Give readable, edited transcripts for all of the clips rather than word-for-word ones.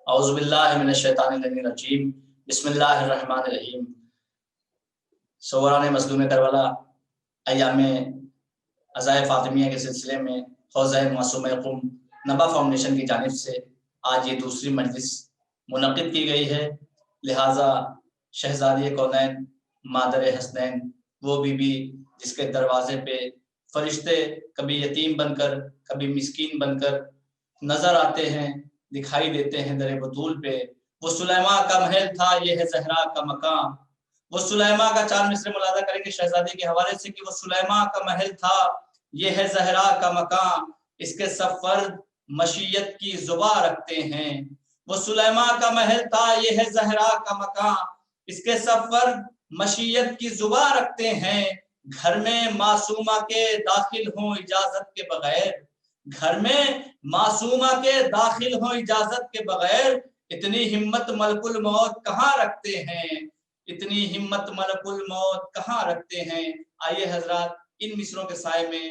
اعوذ باللہ من الشیطان الرجیم بسم اللہ الرحمن الرحیم۔ سوران مظلوم کربلا ایام عزائے فاطمیہ کے سلسلے میں حوزہ معصومہ قم نبا فاؤنڈیشن کی جانب سے آج یہ دوسری مجلس منعقد کی گئی ہے، لہٰذا شہزادی کونین مادر حسنین وہ بی بی جس کے دروازے پہ فرشتے کبھی یتیم بن کر کبھی مسکین بن کر نظر آتے ہیں، دکھائی دیتے ہیں در بطول پہ، وہ سلیما کا محل تھا یہ ہے زہرا کا مکان۔ وہ سلیما کا چار مصرے ملاحظہ کریں گے شہزادی کے حوالے سے کہ وہ سلیما کا محل تھا یہ ہے زہرا کا مکان، اس کے سب فرد مشیت کی زباں رکھتے ہیں۔ وہ سلیما کا محل تھا یہ ہے زہرا کا مکان، اس کے سب فرد مشیت کی زباں رکھتے ہیں۔ گھر میں معصومہ کے داخل ہوں اجازت کے بغیر، گھر میں معصومہ کے داخل ہوں اجازت کے بغیر، اتنی ہمت ملک الموت کہاں رکھتے ہیں، اتنی ہمت ملک الموت کہاں رکھتے ہیں۔ آئیے حضرات ان مصروں کے سائے میں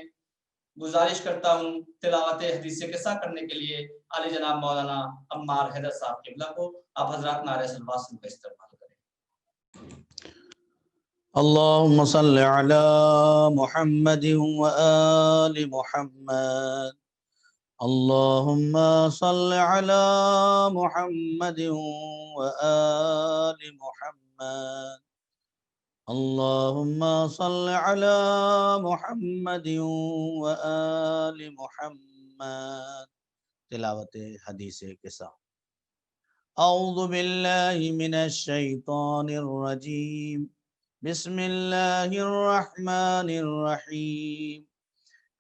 گزارش کرتا ہوں تلاوت حدیث قصہ کرنے کے لیے علی جناب مولانا عمار حیدر صاحب قبلہ کو آپ حضرات نعرہ صلوات کا استعمال کریں۔ اللهم صل على محمد وآل محمد، اللهم صل على محمد وآل محمد، اللهم صل على محمد وآل محمد۔ تلاوت حدیث قصہ۔ اعوذ باللہ من الشیطان الرجیم، بسم اللہ الرحمن الرحیم۔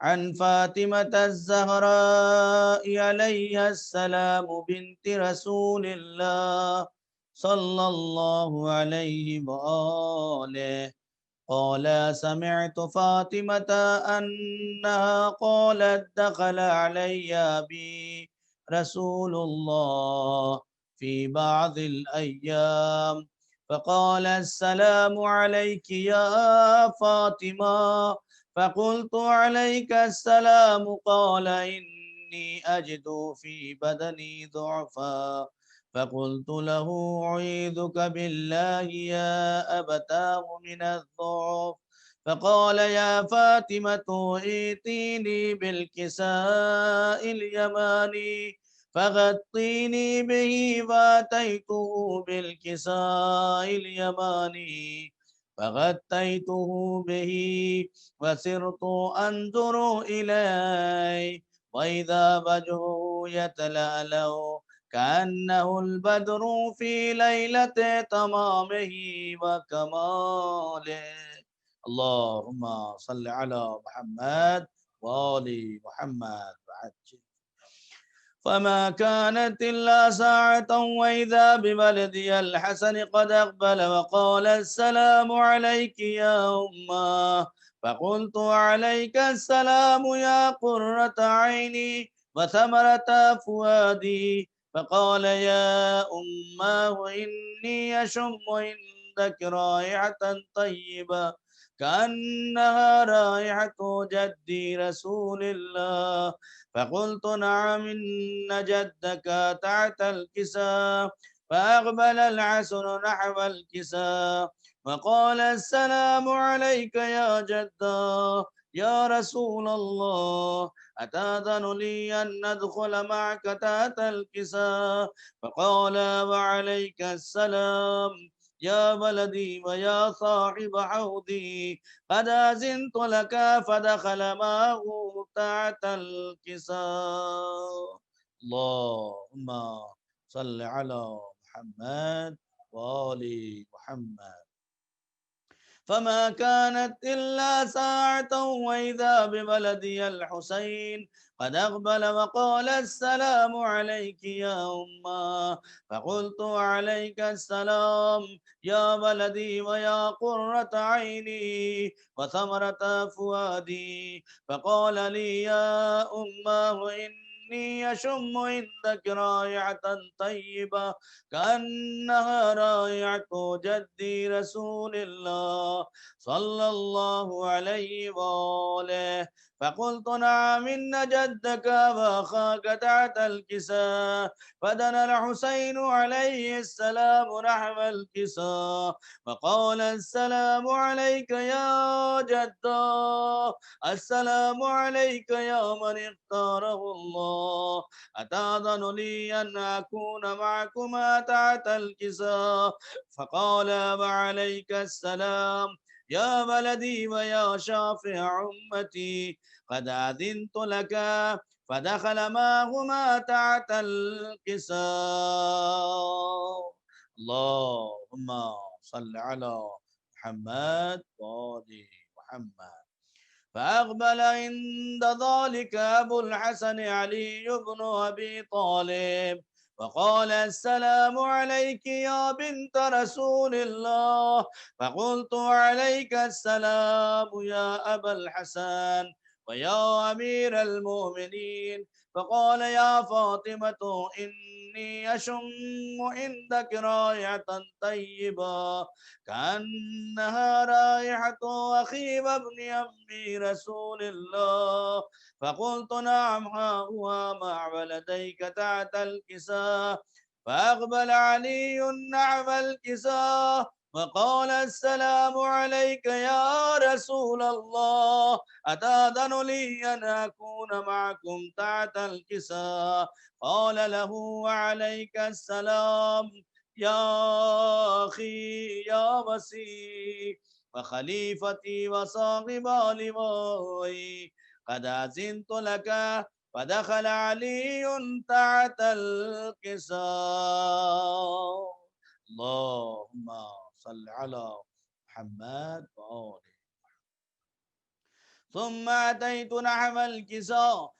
عن فاطمة الزہراء علیہ السلام بنت رسول اللہ صلی اللہ علیہ وآلہ قال سمعت فاطمة انها قالت دخل علی ابی رسول اللہ في بعض الأيام فقال السلام عليك يا فاطمة، فقلت عليك السلام، قال إني أجد في بدني ضعفا، فقلت له أعيذك بالله يا أبتاه من الضعف، فقال يا فاطمة ائتيني بالكساء اليماني فغطيني به، فأتيته بالكساء اليماني فغطيته به وسرت أنظر إليه وإذا وجهه يتلألأ كأنه البدر في ليلة تمامه وكماله۔ اللهم صل على محمد وآل محمد وعجل۔ فما كانت إلا ساعة وإذا بولدي الحسن قد أقبل وقال السلام عليك يا أمه، فقلت عليك السلام يا قرة عيني وثمرة فؤادي، فقال يا أمه إني أشم عندك رائحة طيبة كأنها رائحة جدي رسول الله، فقلت نعم إن جدك تحت الكساء، فأقبل الحسن نحو الكساء وقال السلام عليك يا جدا يا رسول الله، أتأذن لي أن ندخل معك تحت الكساء؟ فقال وعليك السلام يا ولدي ويا صاحب حوضي، قد أذنت لك، فدخل معه تحت الكساء۔ اللهم صل على محمد وآل محمد۔ فما كانت إلا ساعة وإذا بولدي الحسين قد أقبل وقال السلام عليك يا أمه، فقلت عليك السلام يا ولدي ويا قرة عيني وثمرة فؤادي، فقال لي يا أمه إني أشم عندك رائحة طيبة كأنها رائحة جدي رسول الله صلى الله عليه وآله، فقلت نعم إن جدك وأخاك تحت الكساء. فدنا الحسين عليه السلام نحو الكساء وقال السلام عليك يا جدا، السلام عليك يا من اختاره الله، أتأذن لي أن أكون معكما تحت الكساء؟ فقال وعليك السلام يا ولدي ويا شافع أمتي، قد أذنت لك. فدخل معهما تحت الكساء. اللهم صل على محمد وآل محمد. فأقبل عند ذلك أبو الحسن علي بن أبي طالب وقال السلام عليك يا بنت رسول الله. فقلت عليك السلام يا أبا الحسن ويا أمير المؤمنين. فقال يا فاطمة إني أشم عندك رائحة طيبة كأنها رائحة أخي وابن أمي رسول الله. فقلت نعم ها هو مع ولديك تحت الكساء. فأقبل علي نحو الكساء وقال السلام عليك يا رسول الله، أتأذن لي أن أكون معكم تحت الكساء؟ قال له وعليك السلام يا أخي يا وسيم وخليفتي وصاحب لوائي، قد أذنت لك. فدخل علي تحت الكساء. اللهم صل على محمد وآله. ثم أتيت نحو الكساء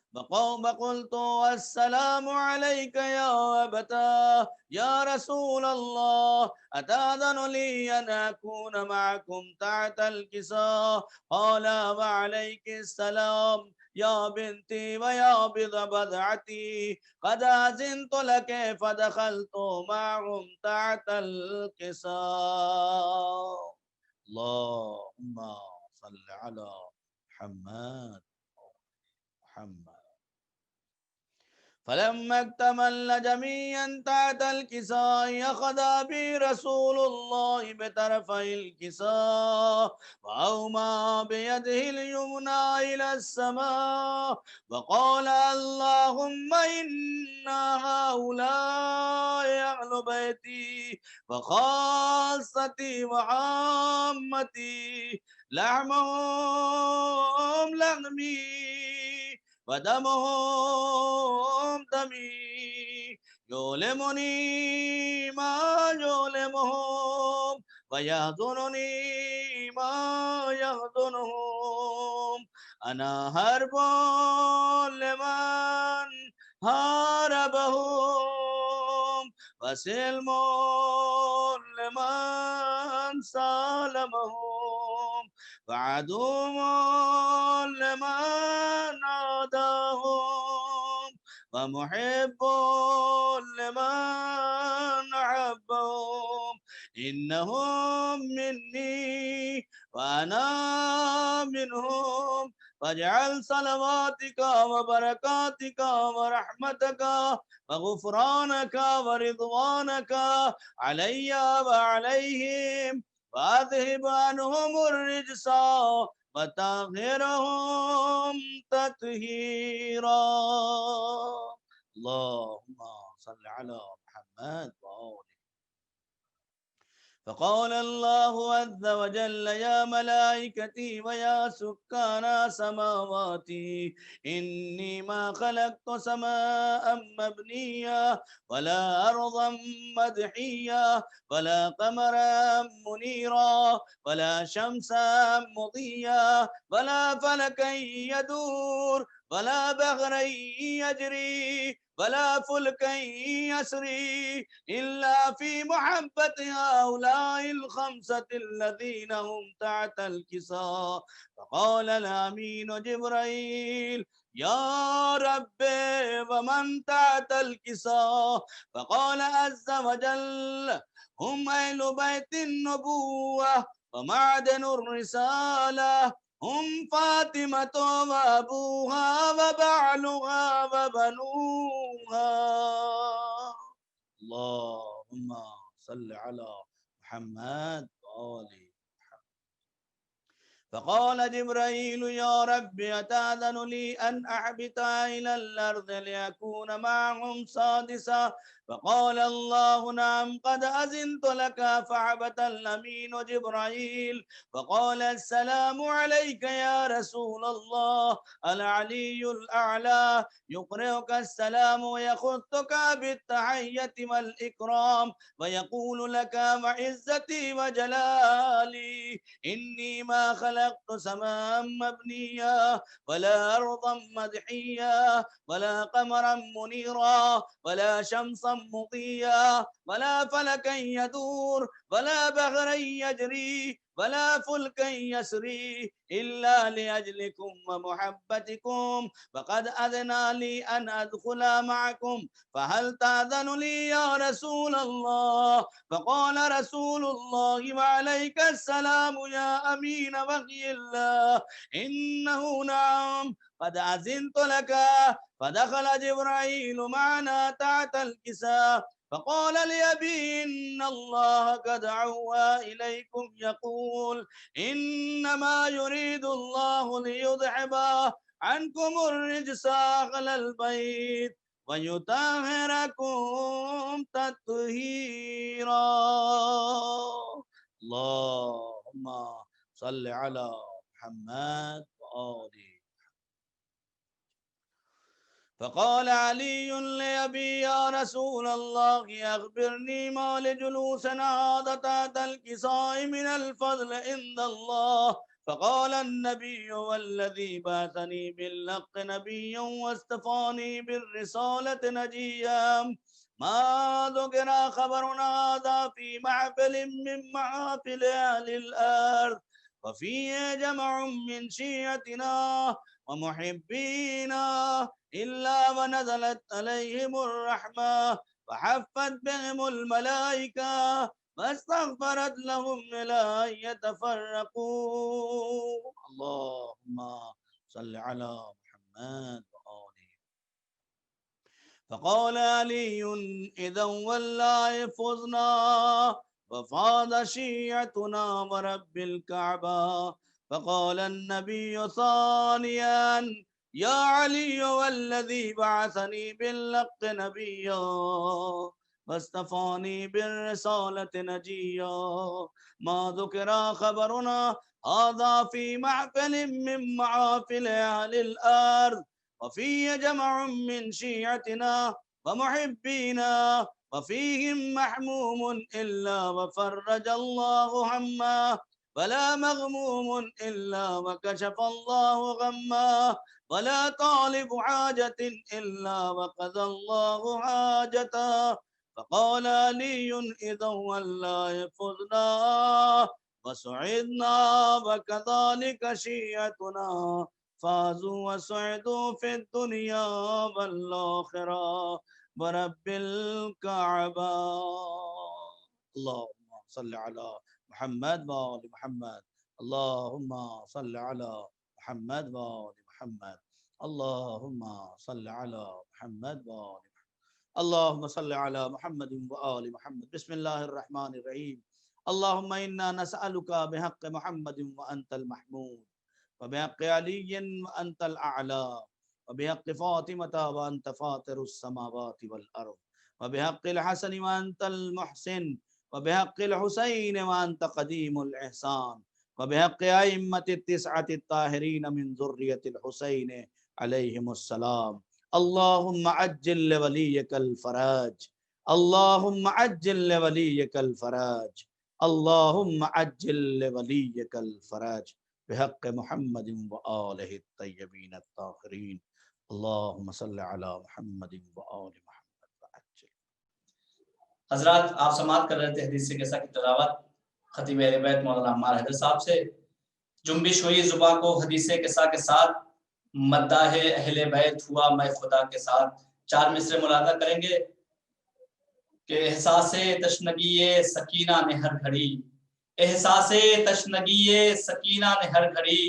فقلت السلام عليك يا أبتاه يا رسول الله، أتأذن لي أن أكون معكم تحت الكساء؟ قال وعليك السلام يا بنتي ويا بضعتي، قد أذنت لك. فدخلت معهم تحت الكساء. اللهم صل على محمد محمد. فلما اكتمل جميعا تحت الكساء أخذ بي رسول الله بطرفي الكساء وأومى بيده اليمنى إلى السماء وقال اللهم إنا هؤلاء أهل بيتي وخاصتي وعامتي، لحمهم لحمي ودمهم دمي، يؤلمني ما يؤلمهم ويحزنني ما يحزنهم. أنا حرب لمن حاربهم وسلم لمن سالمهم وعدو لمن عاداهم ومحب لمن أحبهم. إنهم مني وأنا منهم، فاجعل صلواتك وبركاتك ورحمتك وغفرانك ورضوانك علي وعليهم، وأذهب عنهم الرجس وطهرهم تطهيرا. اللهم صل على محمد وآله. فقال الله عز وجل يا ملائكتي ويا سكان سماواتي إني ما خلقت سماء مبنيا ولا أرضا مدحيا ولا قمرا منيرا ولا شمسا مضيا ولا فلكا يدور ولا بحرا يجري ولا فلكا يسري إلا في محبة هؤلاء الخمسة الذين هم تحت الكساء. فقال الأمين جبريل يا رب ومن تحت الكساء؟ فقال عز وجل هم أهل بيت النبوة ومعدن الرسالة هم فاطمة وأبوها وبعلها وبنوها اللهم صل على محمد وآل. فقال جبرائيل يا رب أتأذن لي أن أحبط إلى الأرض لأكون معهم سادسا؟ فقال الله نعم قد أذنت لك. فعبت الأمين جبرائيل فقال السلام عليك يا رسول الله العلي الأعلى يقرئك السلام ويخطك بالتحية والإكرام ويقول لك وعزتي وجلالي إني ما خلقت سماء مبنيا ولا أرضا مدحيا ولا قمرا منيرا ولا شمسا مضيا ولا فلكا يدور ولا بحرا يجري ولا فلكا يسري إلا لأجلكم ومحبتكم فقد أذن لي أن أدخل معكم فهل تأذن لي يا رسول الله؟ فقال رسول الله وعليك السلام يا أمين وحي الله إنه نعم قد أذنت لك. فدخل جبرائيل معنا تحت الكساء فقال لأبي إن الله قد عوى إليكم يقول إنما يريد الله ليذهب عنكم الرجس أهل البيت ويطهركم تطهيرا. اللهم صل على محمد وآله. فقال علي لأبي يا رسول الله أخبرني ما لجلوسنا هذا تحت الكساء من الفضل عند الله. فقال النبي والذي بعثني بالحق نبيا واصطفاني بالرسالة نجيا ما ذكر خبرنا هذا في محفل من محافل أهل الأرض وفيه جمع من شيعتنا ومحبينا إلا ونزلت عليهم الرحمة وحفت بهم الملائكة واستغفرت لهم إلى أن يتفرقوا. اللهم صل على محمد وآله. فقال علي إذا والله فزنا وفاض شيعتنا ورب الكعبة. فقال النبي ثانيا يا علي والذي بعثني بالحق نبيا واصطفاني بالرسالة نجيا ما ذكر خبرنا هذا في محفل من محافل أهل الأرض وفيه جمع من شيعتنا ومحبينا وفيهم محموم إلا وفرج الله همه ولا مغموم إلا وكشف الله غمه ولا طالب حاجة إلا وقضى الله حاجته. فقال علي إذا والله فزنا وسعدنا وكذلك شيعتنا فازوا وسعدوا في الدنيا والآخرة ورب الكعبة. اللهم صل على محمد وآل محمد. اللهم صل على محمد وآل محمد. اللهم صل على محمد وآل محمد. اللهم صل على محمد وآل محمد. بسم الله الرحمن الرحيم. اللهم إنا نسألك بحق محمد وأنت المحمود وبحق علي وأنت الأعلى وبحق فاطمة وأنت فاطر السماوات والأرض وبحق الحسن وأنت المحسن وبحق الحسين وأنت قديم الإحسان وبحق أئمة التسعة الطاهرين من ذرية الحسين عليهم السلام. اللهم عجل لوليك الفرج. اللهم عجل لوليك الفرج. اللهم عجل لوليك الفرج بحق محمد وآله الطيبين الطاهرين. اللهم صل على محمد وآل محمد وعجل. حضرات آپ سماعت کر رہے تھے حدیث قصہ کی تلاوت خطیب اہل بیت مولانا عمار حیدر صاحب سے. جنبش ہوئی زباں کو حدیث قصہ کے ساتھ مداح اہل بیت ہوا میں خدا کے ساتھ. 4 مصرے ملاحظہ کریں گے کہ احساس تشنگی سکینہ نے ہر گھڑی، احساس تشنگی سکینہ نے ہر گھڑی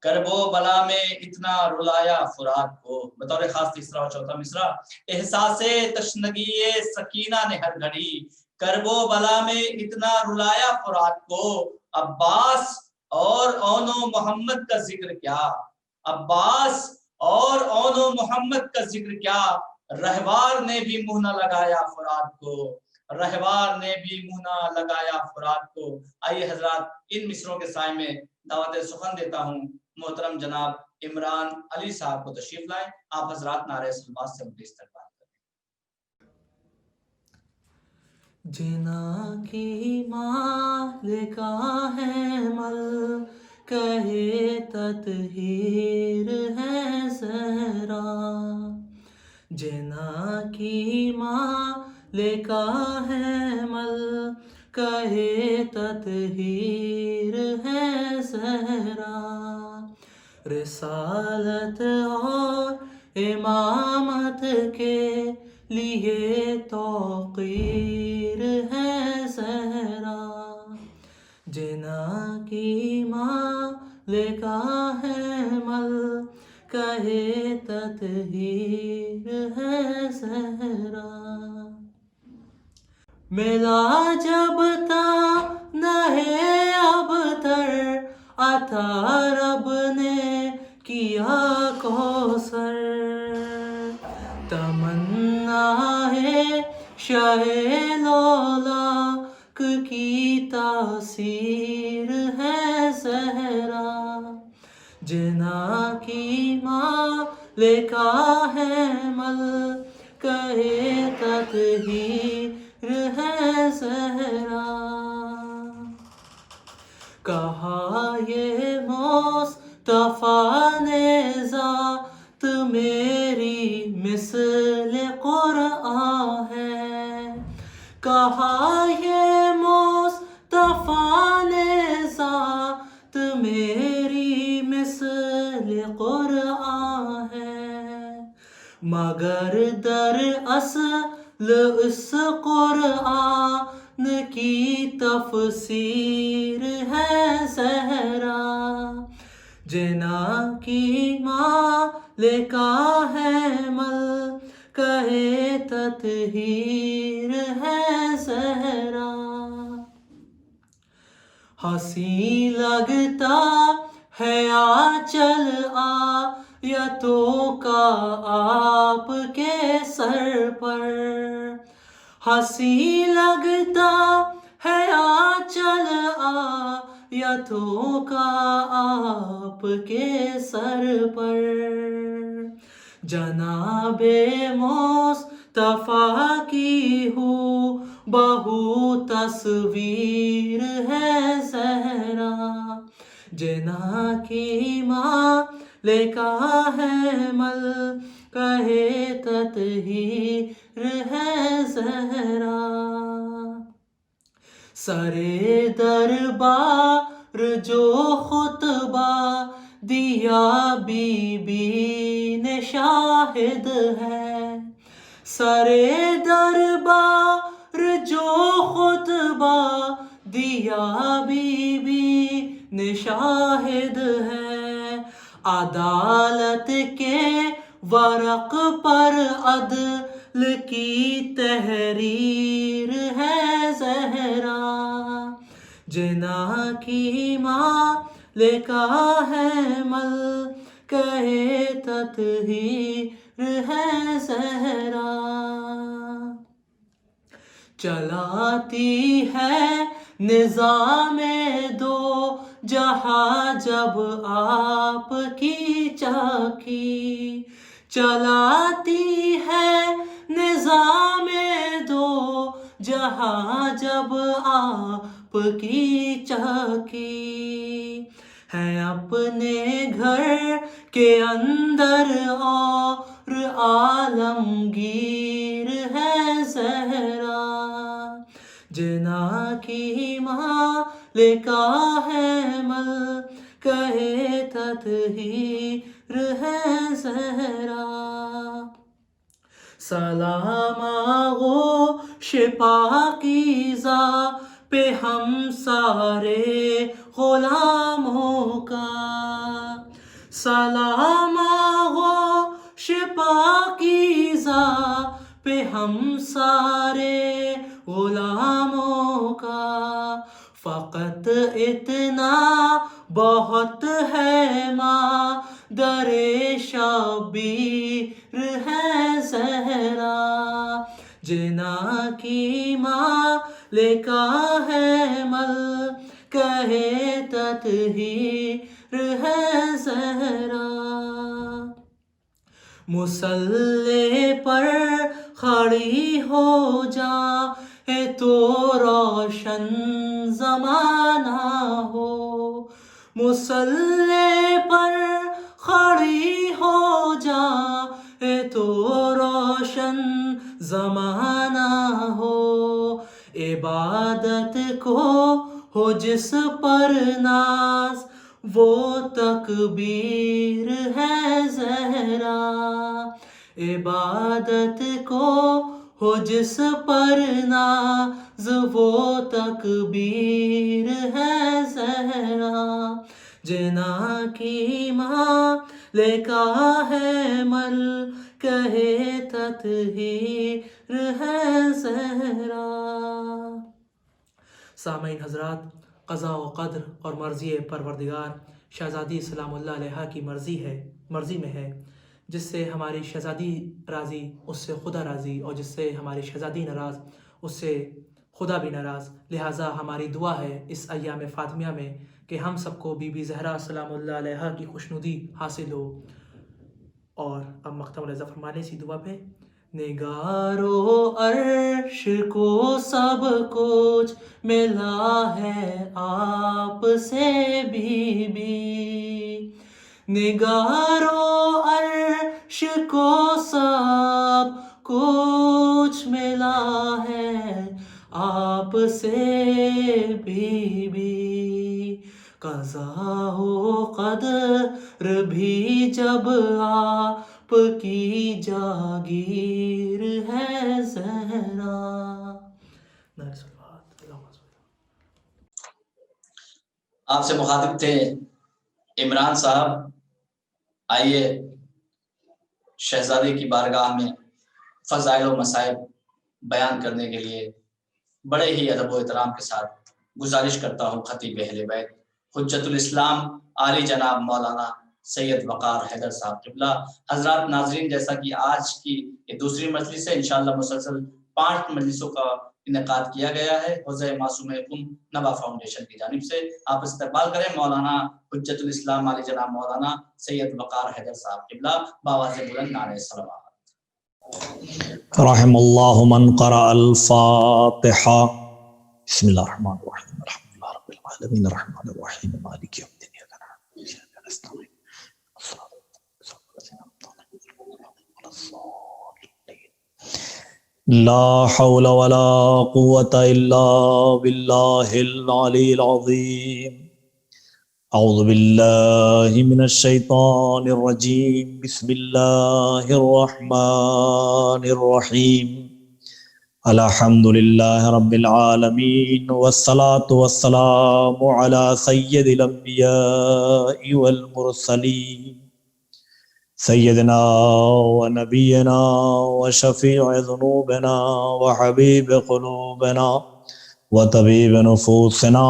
کرب و بلا میں اتنا رلایا فرات کو. بطور خاص تیسرا اور چوتھا مصرع. احساس تشنگی سکینہ نے ہر گھڑی کرب و بلا میں اتنا رلایا فرات کو. عباس اور اون و محمد کا ذکر کیا, عباس اور اون و محمد کا ذکر کیا, رہوار نے بھی منہ نہ لگایا فرات کو, رہوار نے بھی منہ نہ لگایا فرات کو. آئیے حضرات ان مصروں کے سائے میں دعوت سخن دیتا ہوں محترم جناب عمران علی صاحب کو تشریف لائیں. آپ حضرات نعرہ صلوات سے مجھے استقبال کریں. جنا کی مالکہ ہے مل کہے تطہیر ہے زہرا, جنا کی مالکہ ہے مل کہے تطہیر ہے زہرا, رسالت اور امامت کے لیے توقیر ہے زہرا, جنا کی مالکہ ہے مل کہے تطہیر ہے زہرا. ملا جب تا نہے اب تر عطا رب نے کیا کوثر, تمنا ہے شہ لولاک کی تاثیر ہے زہرا, جنا کی مالکہ ہے مل کہے تطہیر ہے زہرا. کہا یہ مصطفیٰ نے ذات میری مثل قرآن ہے, کہا یہ مصطفیٰ نے ذات میری مثل قرآن ہے, مگر در اصل اس قرآن کی تفسیر ہے زہرا, جنا کی مالکہ ہے مل کہے تطہیر ہے زہرا. ہنسی لگتا ہے آنچل آیتوں کا آپ کے سر پر, ہنسی لگتا ہے آنچل آیتوں کا آپ کے سر پر, جناب مصطفیٰ کی ہو بہو تصویر ہے زہرا, جنا کی مالکہ ہے مل کہے تطہیر ہے زہرا. سرے دربار جو خطبہ دیا بی بی نے شاہد ہے, سرے دربار جو خطبہ دیا بی بی نے شاہد ہے, عدالت کے ورق پر عدل کی تحریر ہے زہرا, جنا کی مالکہ ہے مل کہے تطہیر ہے زہرا. چلاتی ہے نظام دو جہاں جب آپ کی چاکی, چلاتی ہے نظام دو جہاں جب آپ کی چاکی, ہے اپنے گھر کے اندر اور عالمگیر ہے زہرا, جنا کی مالکہ ہے مل کہے تطہیر ہے زہرا. سلام آغوش پاکیزہ پہ ہم سارے غلاموں کا, سلام آغوش پاکیزہ پہ ہم سارے غلاموں کا، فقط اتنا بہت ہے ماں در شبیر ہے زہرا، جنا کی مالکہ ہے ملکہ تطہیر ہے زہرا، مصلی پر کھڑی ہو جائے تو روشن زمانہ ہو، مصلی پر کھڑی ہو جائے تو روشن زمانہ ہو، عبادت کو ہو جس پر ناز وہ تکبیر ہے زہرا، عبادت کو ہو جس پر ناز وہ تکبیر ہے زہرا، جنا کی مالکہ ہے ملکہ تطہیر ہے زہرا۔ سامعین حضرات، قضاء و قدر اور مرضی پروردگار شہزادی سلام اللہ علیہ کی مرضی میں ہے، جس سے ہماری شہزادی راضی اس سے خدا راضی، اور جس سے ہماری شہزادی ناراض اس سے خدا بھی ناراض۔ لہٰذا ہماری دعا ہے اس ایام فاطمیہ میں کہ ہم سب کو بی بی زہرا سلام اللہ علیہ کی خوشنودی حاصل ہو۔ اور اب مختم رضا فرمانے سی دعا پہ، نگارو عرش کو سب کچھ ملا ہے آپ سے بی بی، نگارو عرش کو سب کچھ ملا ہے آپ سے بی بی، قضا و قدر بھی جب آپ کی جاگیر ہے زہرا۔ آپ سے مخاطب تھے عمران صاحب۔ آئیے شہزادی کی بارگاہ میں فضائل و مصائب بیان کرنے کے لیے بڑے ہی ادب و احترام کے ساتھ گزارش کرتا ہوں خطیب اہل بیت حجت الاسلام عالی جناب مولانا سید وقار حیدر صاحب قبلہ۔ حضرات ناظرین، جیسا کہ آج کی یہ دوسری مجلس ہے، انشاءاللہ مسلسل 5 مجلسوں کا انعقاد کیا گیا ہے حوزہ معصومہ قم نبا فاؤنڈیشن کی جانب سے۔ آپ استقبال کریں مولانا حجت الاسلام عالی جناب مولانا سید وقار حیدر صاحب قبلہ باواز بلند نعرہ صلوات۔ رحم اللہ من قرأ الفاتحہ۔ بسم اللہ الرحمن الرحیم، الحمد للہ رب العالمین، الرحمن الرحیم، مالک یوم الدین، ایاک نعبد و ایاک نستعین، لا حول ولا قوة الا باللہ العلی العظیم۔ اعوذ باللہ من الشیطان الرجیم، بسم اللہ الرحمن الرحیم، الحمد للہ رب العالمین، والصلاة والسلام علی سید الانبیاء والمرسلین، سیدنا و نبینا و شفیع ذنوبنا و حبیب قلوبنا و طبیب نفوسنا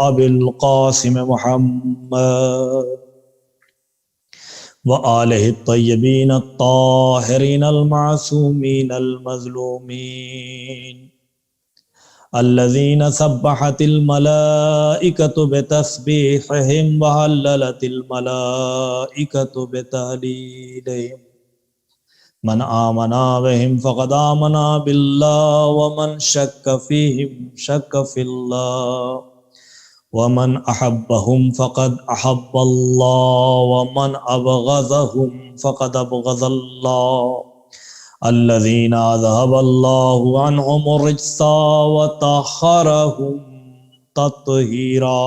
ابی القاسم محمد و آلہ الطیبین الطاہرین المعصومین المظلومین الذین سبحت الملائکۃ بتسبیحہم وحللت الملائکۃ بتہلیلہم، من آمنا بہم فقد آمنا باللہ ومن شک فیہم شک فی اللہ، ومن احبہم فقد احب اللہ، ومن ابغضہم فقد ابغض اللہ، الذین اذہب اللہ عنہم الرجس وطہرہم تطہیرا،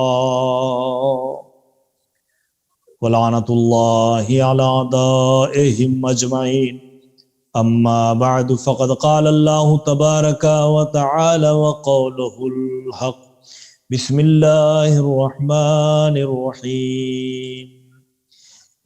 ولعنۃ اللہ علی اعدائہم اجمعین۔ اما بعد فقد قال اللہ تبارک وتعالی وقولہ الحق، بسم اللہ الرحمن الرحیم،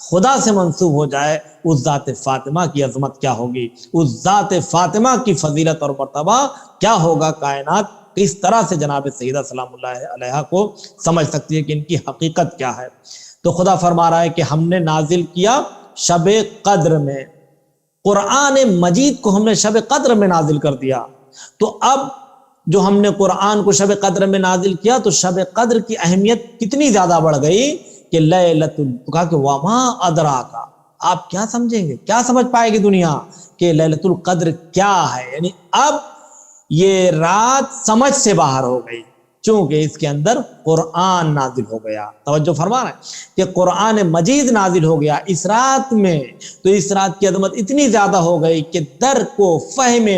خدا سے منسوب ہو جائے، اس ذات فاطمہ کی عظمت کیا ہوگی، اس ذات فاطمہ کی فضیلت اور مرتبہ کیا ہوگا، کائنات کس طرح سے جناب سیدہ سلام اللہ علیہا کو سمجھ سکتی ہے کہ ان کی حقیقت کیا ہے۔ تو خدا فرما رہا ہے کہ ہم نے نازل کیا شب قدر میں، قرآن مجید کو ہم نے شب قدر میں نازل کر دیا۔ تو اب جو ہم نے قرآن کو شب قدر میں نازل کیا تو شب قدر کی اہمیت کتنی زیادہ بڑھ گئی کہ لیلۃ کہا کہ وما ادراکا، آپ کیا سمجھیں گے، کیا سمجھ پائے گی دنیا کہ لیلۃ القدر کیا ہے، یعنی اب یہ رات سمجھ سے باہر ہو گئی چونکہ اس کے اندر قرآن نازل ہو گیا۔ توجہ فرما رہے ہیں کہ قرآن مجید نازل ہو گیا اس رات میں، تو اس رات کی عظمت اتنی زیادہ ہو گئی کہ درک و فہم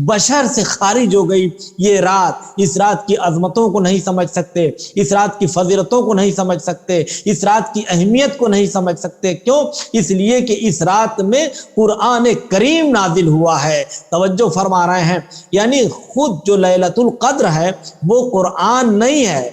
بشر سے خارج ہو گئی یہ رات۔ اس رات کی عظمتوں کو نہیں سمجھ سکتے، اس رات کی فضیلتوں کو نہیں سمجھ سکتے، اس رات کی اہمیت کو نہیں سمجھ سکتے۔ کیوں؟ اس لیے کہ اس رات میں قرآن کریم نازل ہوا ہے۔ توجہ فرما رہے ہیں، یعنی خود جو لیلۃ القدر ہے وہ قرآن نہیں ہے،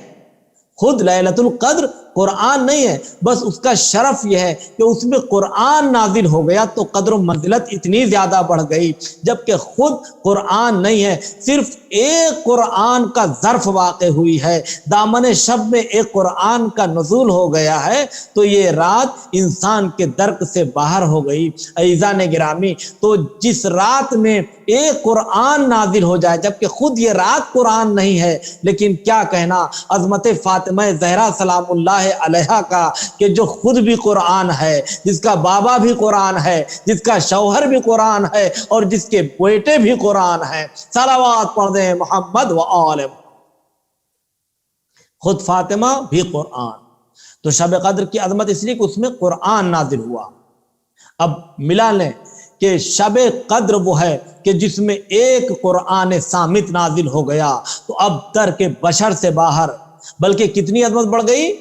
خود لیلۃ القدر قرآن نہیں ہے، بس اس کا شرف یہ ہے کہ اس میں قرآن نازل ہو گیا تو قدر و منزلت اتنی زیادہ بڑھ گئی، جبکہ خود قرآن نہیں ہے، صرف ایک قرآن کا ظرف واقع ہوئی ہے، دامن شب میں ایک قرآن کا نزول ہو گیا ہے تو یہ رات انسان کے درک سے باہر ہو گئی۔ عزیزان گرامی، تو جس رات میں ایک قرآن نازل ہو جائے جبکہ خود یہ رات قرآن نہیں ہے، لیکن کیا کہنا عظمت فاطمہ زہرا سلام اللہ علیہا کا کہ جو خود بھی قرآن ہے، جس کا بابا بھی قرآن ہے، جس کا شوہر بھی قرآن ہے اور جس کے بیٹے بھی قرآن ہیں۔ صلوات پڑھ دیں محمد و آل محمد۔ خود فاطمہ بھی قرآن، تو شب قدر کی عظمت اس لیے کہ اس میں قرآن نازل ہوا۔ اب ملا لیں کہ شب قدر وہ ہے کہ جس میں ایک قرآن صامت نازل ہو گیا، تو اب در کے بشر سے باہر، بلکہ کتنی عظمت بڑھ گئی،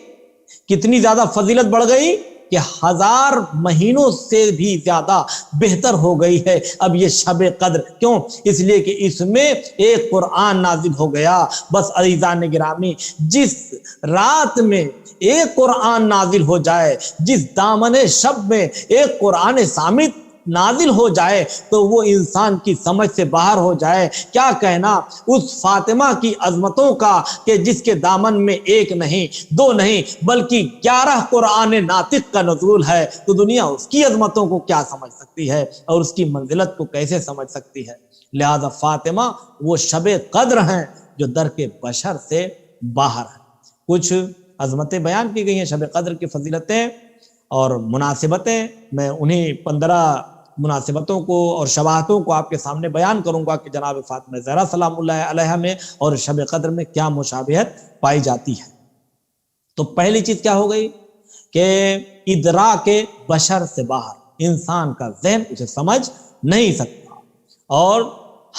کتنی زیادہ فضیلت بڑھ گئی کہ 1000 مہینوں سے بھی زیادہ بہتر ہو گئی ہے اب یہ شب قدر۔ کیوں؟ اس لیے کہ اس میں ایک قرآن نازل ہو گیا۔ بس عزیزان گرامی، جس رات میں ایک قرآن نازل ہو جائے، جس دامن شب میں ایک قرآن صامت نازل ہو جائے تو وہ انسان کی سمجھ سے باہر ہو جائے۔ کیا کہنا اس فاطمہ کی عظمتوں کا کہ جس کے دامن میں ایک نہیں، دو نہیں، بلکہ 11 قرآن ناطق کا نزول ہے، تو دنیا اس کی عظمتوں کو کیا سمجھ سکتی ہے اور اس کی منزلت کو کیسے سمجھ سکتی ہے۔ لہذا فاطمہ وہ شب قدر ہیں جو در کے بشر سے باہر ہیں۔ کچھ عظمتیں بیان کی گئی ہیں، شب قدر کی فضیلتیں اور مناسبتیں، میں انہیں 15 مناسبتوں کو اور شباہتوں کو آپ کے سامنے بیان کروں گا کہ جناب فاطمہ زہرا سلام اللہ علیہا میں اور شب قدر میں کیا مشابہت پائی جاتی ہے۔ تو پہلی چیز کیا ہو گئی کہ ادراک بشر سے باہر، انسان کا ذہن اسے سمجھ نہیں سکتا، اور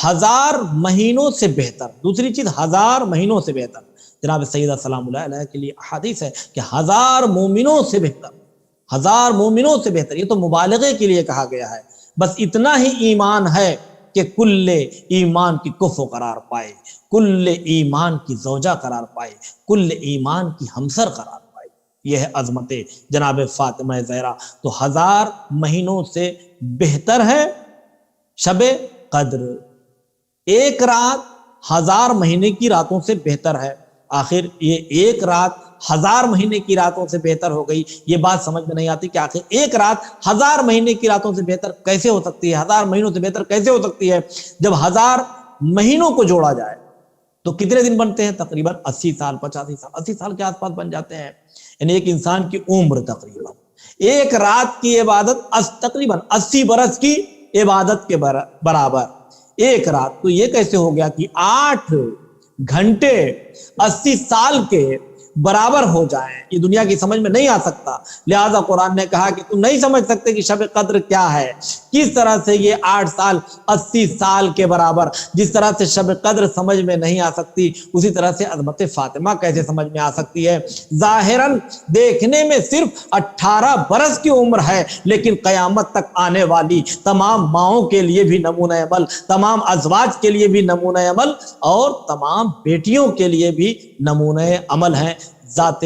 1000 مہینوں سے بہتر۔ دوسری چیز 1000 مہینوں سے بہتر، جناب سیدہ سلام اللہ علیہ کے لیے احادیث ہے کہ 1000 مومنوں سے بہتر، 1000 مومنوں سے بہتر۔ یہ تو مبالغے کے لیے کہا گیا ہے، بس اتنا ہی ایمان ہے کہ کل ایمان کی کفو قرار پائے، کل ایمان کی زوجہ قرار پائے، کل ایمان کی ہمسر قرار پائے۔ یہ ہے عظمت جناب فاطمہ زہرا۔ تو 1000 مہینوں سے بہتر ہے شب قدر، ایک رات 1000 مہینے کی راتوں سے بہتر ہے۔ آخر یہ ایک رات 1000 مہینے کی راتوں سے بہتر ہو گئی، یہ بات سمجھ میں نہیں آتی کہ آخر ایک رات 1000 مہینے کی راتوں سے بہتر کیسے ہو سکتی ہے، 1000 مہینوں سے بہتر کیسے ہو سکتی ہے؟ جب 1000 مہینوں کو جوڑا جائے تو کتنے دن بنتے ہیں؟ تقریباً 80 سال، 85 سال، 80 سال کے آس پاس بن جاتے ہیں۔ یعنی ایک انسان کی عمر تقریباً ایک رات کی عبادت تقریباً 80 برس کی عبادت کے برابر ایک رات۔ تو یہ کیسے ہو گیا کہ 8 گھنٹے 80 سال کے برابر ہو جائیں؟ یہ دنیا کی سمجھ میں نہیں آ سکتا۔ لہذا قرآن نے کہا کہ تم نہیں سمجھ سکتے کہ شب قدر کیا ہے، کس طرح سے یہ 8 سال 80 سال کے برابر، جس طرح سے شب قدر سمجھ میں نہیں آ سکتی اسی طرح سے عظمت فاطمہ کیسے سمجھ میں آ سکتی ہے۔ ظاہراً دیکھنے میں صرف 18 برس کی عمر ہے، لیکن قیامت تک آنے والی تمام ماؤں کے لیے بھی نمونہ عمل، تمام ازواج کے لیے بھی نمونہ عمل اور تمام بیٹیوں کے لیے بھی نمونہ عمل ہیں۔ ذات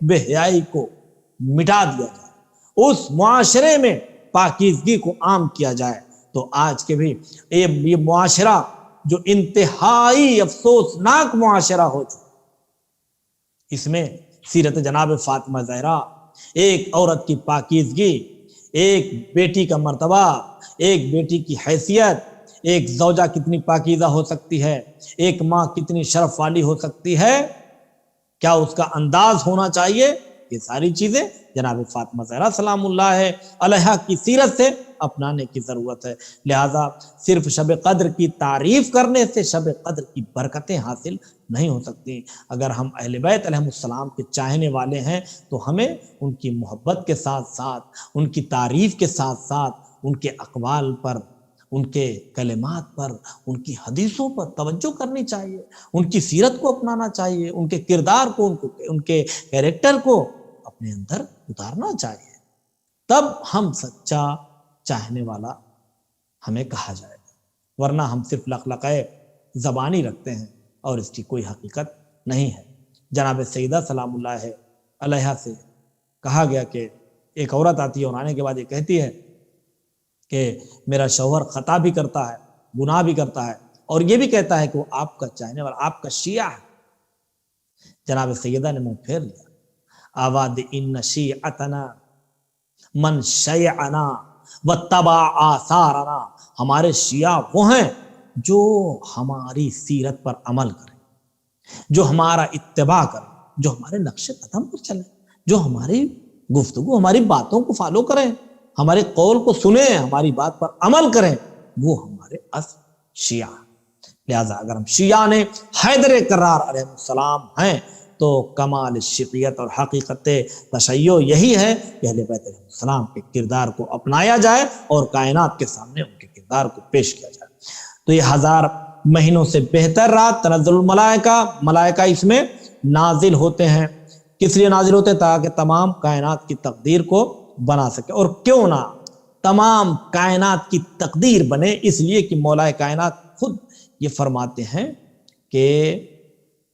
بے حیائی کو مٹا دیا جائے, اس معاشرے میں پاکیزگی کو عام کیا جائے. تو آج کے بھی یہ معاشرہ جو انتہائی افسوسناک معاشرہ ہو چکا, اس میں سیرت جناب فاطمہ زہرا, ایک عورت کی پاکیزگی, ایک بیٹی کا مرتبہ, ایک بیٹی کی حیثیت, ایک زوجہ کتنی پاکیزہ ہو سکتی ہے, ایک ماں کتنی شرف والی ہو سکتی ہے, کیا اس کا انداز ہونا چاہیے, یہ ساری چیزیں جناب فاطمہ زہرا سلام اللہ علیہا کی سیرت سے اپنانے کی ضرورت ہے. لہذا صرف شب قدر کی تعریف کرنے سے شب قدر کی برکتیں حاصل نہیں ہو سکتی. اگر ہم اہل بیت علیہم السلام کے چاہنے والے ہیں تو ہمیں ان کی محبت کے ساتھ ساتھ, ان کی تعریف کے ساتھ ساتھ, ان کے اقوال پر, ان کے کلمات پر, ان کی حدیثوں پر توجہ کرنی چاہیے, ان کی سیرت کو اپنانا چاہیے, ان کے کردار کو, ان کے کیریکٹر کو اپنے اندر اتارنا چاہیے. تب ہم سچا چاہنے والا ہمیں کہا جائے گا, ورنہ ہم صرف لقلقے زبانی رکھتے ہیں اور اس کی کوئی حقیقت نہیں ہے. جناب سیدہ سلام اللہ علیہا سے کہا گیا کہ ایک عورت آتی ہے اور آنے کے بعد یہ کہتی ہے کہ میرا شوہر خطا بھی کرتا ہے, گناہ بھی کرتا ہے, اور یہ بھی کہتا ہے کہ وہ آپ کا چاہنے والا, آپ کا شیعہ ہے. جناب سیدہ نے منہ پھیر لیا, آواد ان شیعتنا من شیعنا واتبع آثارنا, ہمارے شیعہ وہ ہیں جو ہماری سیرت پر عمل کریں, جو ہمارا اتباع کریں, جو ہمارے نقش قدم پر چلیں, جو ہماری گفتگو, ہماری باتوں کو فالو کریں, ہمارے قول کو سنیں, ہماری بات پر عمل کریں, وہ ہمارے اصل شیعہ. لہذا اگر ہم شیعہ نے حیدر کرار علیہ السلام ہیں تو کمال شیعیت اور حقیقت تشیع یہی ہے کہ اہل بیت علیہ السلام کے کردار کو اپنایا جائے اور کائنات کے سامنے ان کے کردار کو پیش کیا جائے. تو یہ 1000 مہینوں سے بہتر رات تنزل الملائکہ, ملائکہ اس میں نازل ہوتے ہیں. کس لیے نازل ہوتے ہیں؟ تاکہ تمام کائنات کی تقدیر کو بنا سکے. اور کیوں نہ تمام کائنات کی تقدیر بنے, اس لیے کہ مولا کائنات خود یہ فرماتے ہیں کہ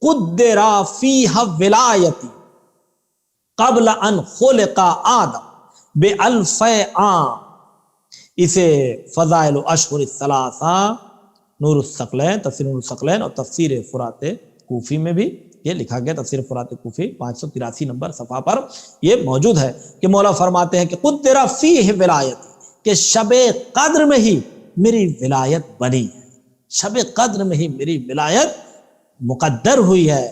قدر فیہ ولایتی قبل ان خلق آدم بألف عام. اسے فضائل اشہر الثلاثہ, نور الثقلین, تفسیر نور الثقلین اور تفسیر فرات کوفی میں بھی یہ لکھا گیا. تفسیر فرات کوفی 583 نمبر صفحہ پر یہ موجود ہے کہ مولا فرماتے ہیں کہ قدر فیہ ولایتی, کہ شب قدر میں ہی میری ولایت بنی ہے, شب قدر میں ہی میری ولایت مقدر ہوئی ہے.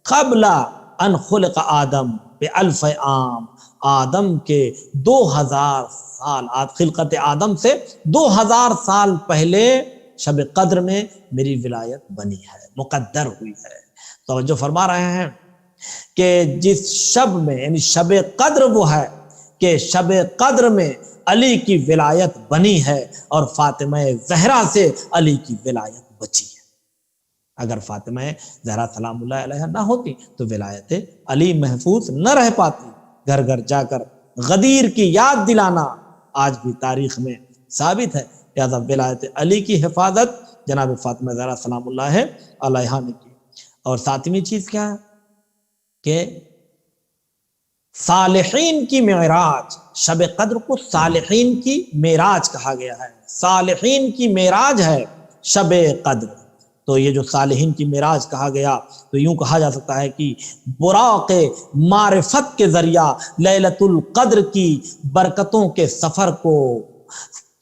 قبل ان خلق آدم بألف عام, آدم کے 2000 سال, خلقت آدم سے 2000 سال پہلے شب قدر میں میری ولایت بنی ہے, مقدر ہوئی ہے. توجہ فرما رہے ہیں کہ جس شب میں, یعنی شب قدر وہ ہے کہ شب قدر میں علی کی ولایت بنی ہے اور فاطمہ زہرا سے علی کی ولایت بچی ہے. اگر فاطمہ زہرا سلام اللہ علیہ نہ ہوتی تو ولایت علی محفوظ نہ رہ پاتی. گھر گھر جا کر غدیر کی یاد دلانا آج بھی تاریخ میں ثابت ہے. لہذا ولایت علی کی حفاظت جناب فاطمہ زہرا سلام اللہ علیہ نے کی. اور ساتویں چیز کیا ہے کہ صالحین کی معراج, شب قدر کو صالحین کی معراج کہا گیا ہے. صالحین کی معراج ہے شب قدر. تو یہ جو صالحین کی معراج کہا گیا تو یوں کہا جا سکتا ہے کہ براق معرفت کے ذریعہ لیلۃ القدر کی برکتوں کے سفر کو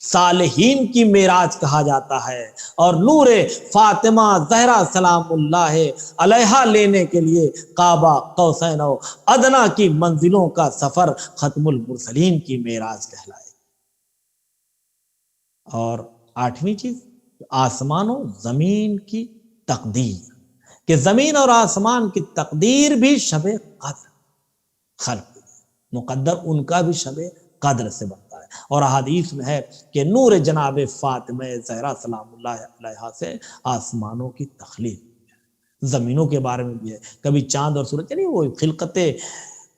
صالحین کی معراج کہا جاتا ہے. اور نور فاطمہ زہرا سلام اللہ علیہا لینے کے لیے قاب قوسین و ادنیٰ کی منزلوں کا سفر ختم المرسلین کی معراج کہلائے. اور 8ویں چیز آسمان و زمین کی تقدیر, کہ زمین اور آسمان کی تقدیر بھی شب قدر خلق, مقدر ان کا بھی شب قدر سے بنتا ہے. اور احادیث میں ہے کہ نور جناب فاطمہ زہرا سلام اللہ علیہا سے آسمانوں کی تخلیق, زمینوں کے بارے میں بھی ہے. کبھی چاند اور سورج, یعنی وہ خلقت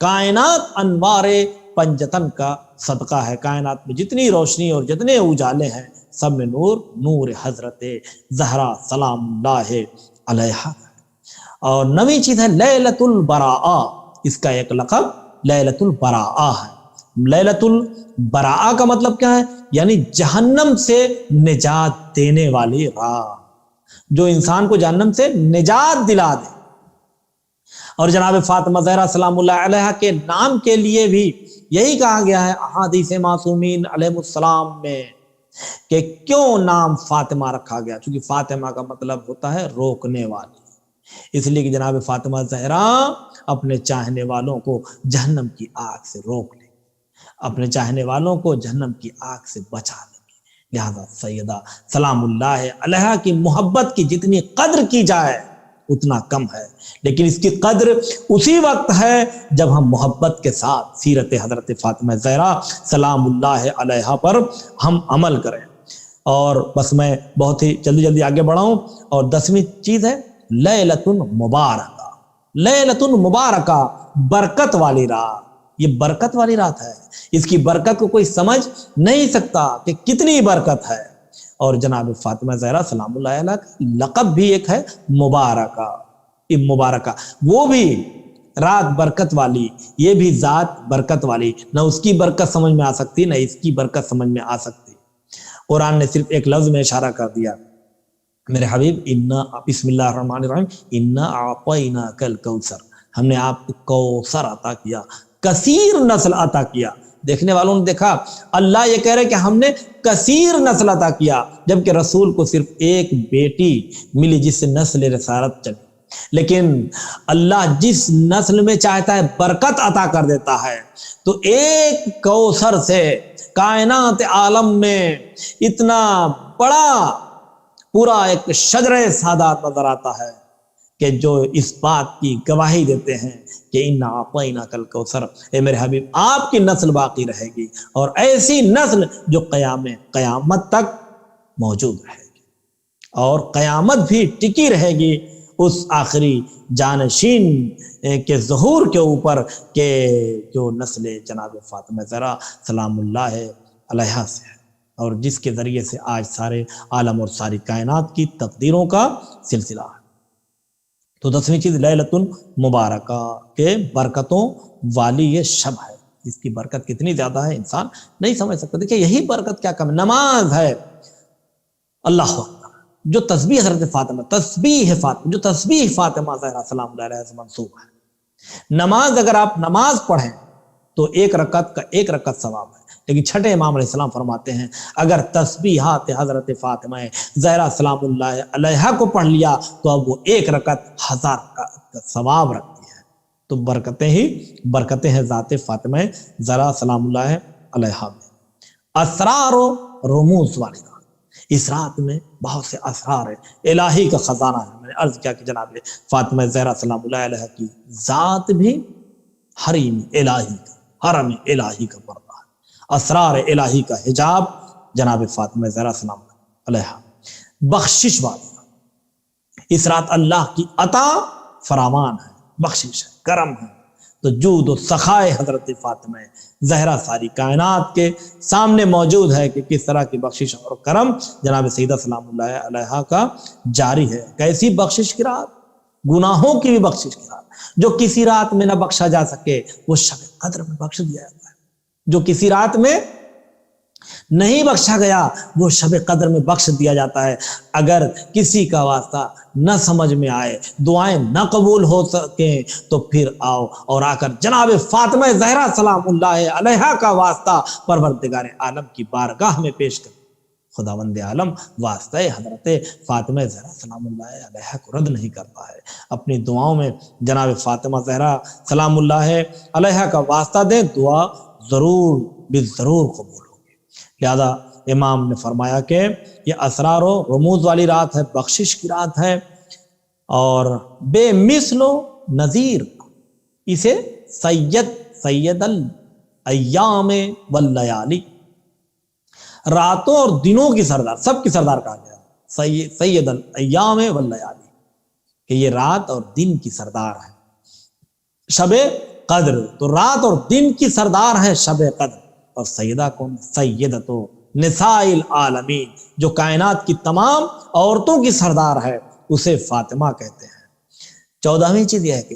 کائنات انوار پنجتن کا صدقہ ہے. کائنات میں جتنی روشنی اور جتنے اجالے ہیں سب میں نور حضرت زہرا سلام اللہ علیہا. اور 9ویں چیز ہے لیلۃ البراء, اس کا ایک لقب لیلۃ البراء ہے۔ لیلۃ البراء کا مطلب کیا ہے؟ یعنی جہنم سے نجات دینے والی رات، جو انسان کو جہنم سے نجات دلا دے۔ اور جناب فاطمہ زہرا سلام اللہ علیہا کے نام کے لیے بھی یہی کہا گیا ہے احادیث معصومین علیہ السلام میں کہ کیوں نام فاطمہ رکھا گیا، چونکہ فاطمہ کا مطلب ہوتا ہے روکنے والی، اس لیے کہ جناب فاطمہ زہرا اپنے چاہنے والوں کو جہنم کی آگ سے روک لیں، اپنے چاہنے والوں کو جہنم کی آگ سے بچا لیں گے۔ لہذا سیدہ سلام اللہ علیہا کی محبت کی جتنی قدر کی جائے اتنا کم ہے، لیکن اس کی قدر اسی وقت ہے جب ہم محبت کے ساتھ سیرت حضرت فاطمہ زہرا سلام اللہ علیہا پر ہم عمل کریں۔ اور بس میں بہت ہی جلدی آگے بڑھاؤں، اور 10ویں چیز ہے لیلۃ مبارکہ۔ لیلۃ مبارکہ، برکت والی رات، یہ برکت والی رات ہے، اس کی برکت کو کوئی سمجھ نہیں سکتا کہ کتنی برکت ہے۔ اور جناب فاطمہ زہرا سلام اللہ علیہ کا لقب بھی ایک ہے مبارکہ، مبارکہ، وہ بھی رات برکت والی، یہ بھی ذات برکت والی، نہ اس کی برکت سمجھ میں آ سکتی نہ اس کی برکت سمجھ میں آ سکتی۔ قرآن نے صرف ایک لفظ میں اشارہ کر دیا، میرے حبیب بسم اللہ الرحمن الرحیم انا اعطیناک الکوثر، ہم نے آپ کو کوثر عطا کیا، کثیر نسل عطا کیا۔ دیکھنے والوں نے دیکھا اللہ یہ کہہ رہے کہ ہم نے کثیر نسل عطا کیا، جبکہ رسول کو صرف ایک بیٹی ملی جس سے نسل رسالت چلی، لیکن اللہ جس نسل میں چاہتا ہے برکت عطا کر دیتا ہے۔ تو ایک کوثر سے کائنات عالم میں اتنا بڑا پورا ایک شجرہ سعادت نظر آتا ہے کہ جو اس بات کی گواہی دیتے ہیں کہ انا اعطیناک الکوثر، اے میرے حبیب آپ کی نسل باقی رہے گی، اور ایسی نسل جو قیامت تک موجود رہے گی، اور قیامت بھی ٹکی رہے گی اس آخری جانشین کے ظہور کے اوپر کہ جو نسل جناب فاطمہ زہرا سلام اللہ علیہا سے ہے، اور جس کے ذریعے سے آج سارے عالم اور ساری کائنات کی تقدیروں کا سلسلہ ہے۔ تو 10ویں چیز لیلۃ مبارکہ کے برکتوں والی یہ شب ہے، اس کی برکت کتنی زیادہ ہے انسان نہیں سمجھ سکتا۔ دیکھیں یہی برکت کیا کم، نماز ہے، اللہ اکبر، جو تسبیح حضرت فاطمہ، جو تسبیح فاطمہ زہرا سلام اللہ علیہا سے منسوب ہے۔ نماز اگر آپ نماز پڑھیں تو ایک رکعت ثواب ہے، لیکن چھٹے امام علیہ السلام فرماتے ہیں اگر تسبیحات حضرت فاطمہ زہرا سلام اللہ علیہا کو پڑھ لیا تو اب وہ ایک رکعت 1000 کا ثواب رکھتی ہے۔ تو برکتیں ہیں ذات فاطمہ زہرا سلام اللہ علیہا میں۔ اسرار و رموز والی رات، اس رات میں بہت سے اسرار ہے، الہی کا خزانہ ہے۔ میں نے عرض کیا کہ جناب فاطمہ زہرا سلام اللہ علیہا کی ذات بھی حرم الہی کا پردہ ہے، اسرار الہی کا حجاب جناب فاطمہ زہرا سلام علیہا۔ بخشش والی، اس رات اللہ کی عطا فراوان ہے، بخشش ہے، کرم ہے۔ تو جود و سخائے حضرت فاطمہ زہرا ساری کائنات کے سامنے موجود ہے کہ کس طرح کی بخشش اور کرم جناب سیدہ سلام اللہ علیہا کا جاری ہے۔ کیسی بخشش کی رات، گناہوں کی بھی بخشش کی رات، جو کسی رات میں نہ بخشا جا سکے وہ شب قدر میں بخش دیا جاتا ہے، جو کسی رات میں نہیں بخشا گیا وہ شب قدر میں بخش دیا جاتا ہے۔ اگر کسی کا واسطہ نہ سمجھ میں آئے، دعائیں نہ قبول ہو سکیں تو پھر آؤ اور آ کر جناب فاطمہ زہرا سلام اللہ علیہا کا واسطہ پروردگار عالم کی بارگاہ میں پیش کر۔ خداوند عالم واسطہ حضرت فاطمہ زہرا سلام اللہ علیہا کو رد نہیں کرتا ہے۔ اپنی دعاؤں میں جناب فاطمہ زہرا سلام اللہ علیہا کا واسطہ دیں، دعا ضرور قبول ہوگی۔ لہذا امام نے فرمایا کہ یہ اسرار و رموز والی رات ہے، بخشش کی رات ہے، اور بے مثل و نظیر، اسے سید الایام واللیالی، راتوں اور دنوں کی سردار، سب کی سردار کہا گیا، سید الایام واللیالی، کہ یہ رات اور دن کی سردار ہے۔ شب قدر تو رات اور دن کی سردار ہے شب قدر، اور سیدہ کون؟ سیدۃ نساء العالمین، جو کائنات کی تمام عورتوں کی سردار ہے، اسے فاطمہ کہتے ہیں۔ 14ویں چیز یہ ہے کہ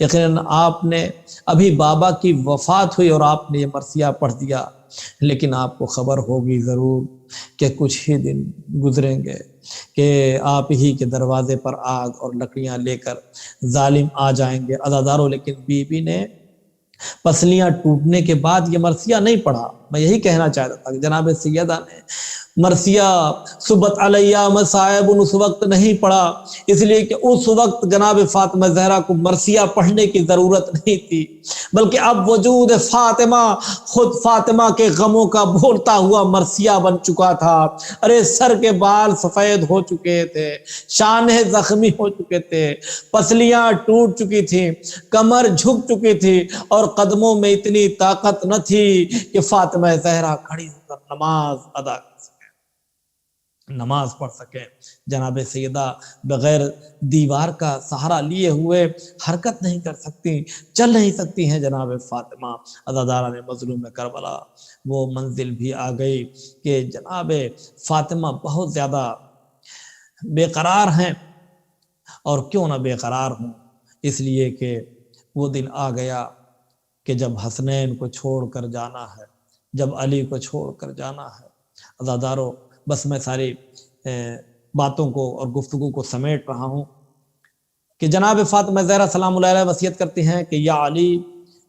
یقیناً آپ نے ابھی بابا کی وفات ہوئی اور آپ نے یہ مرثیہ پڑھ دیا، لیکن آپ کو خبر ہوگی ضرور کہ کچھ ہی دن گزریں گے کہ آپ ہی کے دروازے پر آگ اور لکڑیاں لے کر ظالم آ جائیں گے۔ عزادارو، لیکن بی بی نے پسلیاں ٹوٹنے کے بعد یہ مرثیہ نہیں پڑھا۔ میں یہی کہنا چاہتا تھا کہ جناب سیدہ نے مرثیہ صبت علیہ مصائب اس وقت نہیں پڑھا، اس لیے کہ اس وقت جناب فاطمہ زہرا کو مرثیہ پڑھنے کی ضرورت نہیں تھی، بلکہ اب وجود فاطمہ خود فاطمہ کے غموں کا بولتا ہوا مرثیہ بن چکا تھا۔ ارے سر کے بال سفید ہو چکے تھے، شانے زخمی ہو چکے تھے، پسلیاں ٹوٹ چکی تھیں، کمر جھک چکی تھی، اور قدموں میں اتنی طاقت نہ تھی کہ فاطمہ زہرا کھڑی ہو کر نماز ادا کر سکے، نماز پڑھ سکے۔ جناب سیدہ بغیر دیوار کا سہارا لیے ہوئے حرکت نہیں کر سکتی، چل نہیں سکتی ہیں۔ جناب فاطمہ عزادارہ نے مظلوم کربلا وہ منزل بھی آ گئی کہ جناب فاطمہ بہت زیادہ بے قرار ہیں، اور کیوں نہ بے قرار ہوں، اس لیے کہ وہ دن آ گیا کہ جب حسنین کو چھوڑ کر جانا ہے، جب علی کو چھوڑ کر جانا ہے۔ عزادارو، بس میں ساری باتوں کو اور گفتگو کو سمیٹ رہا ہوں کہ جناب فاطمہ زہرا سلام اللہ علیہ وصیت کرتی ہیں کہ یا علی،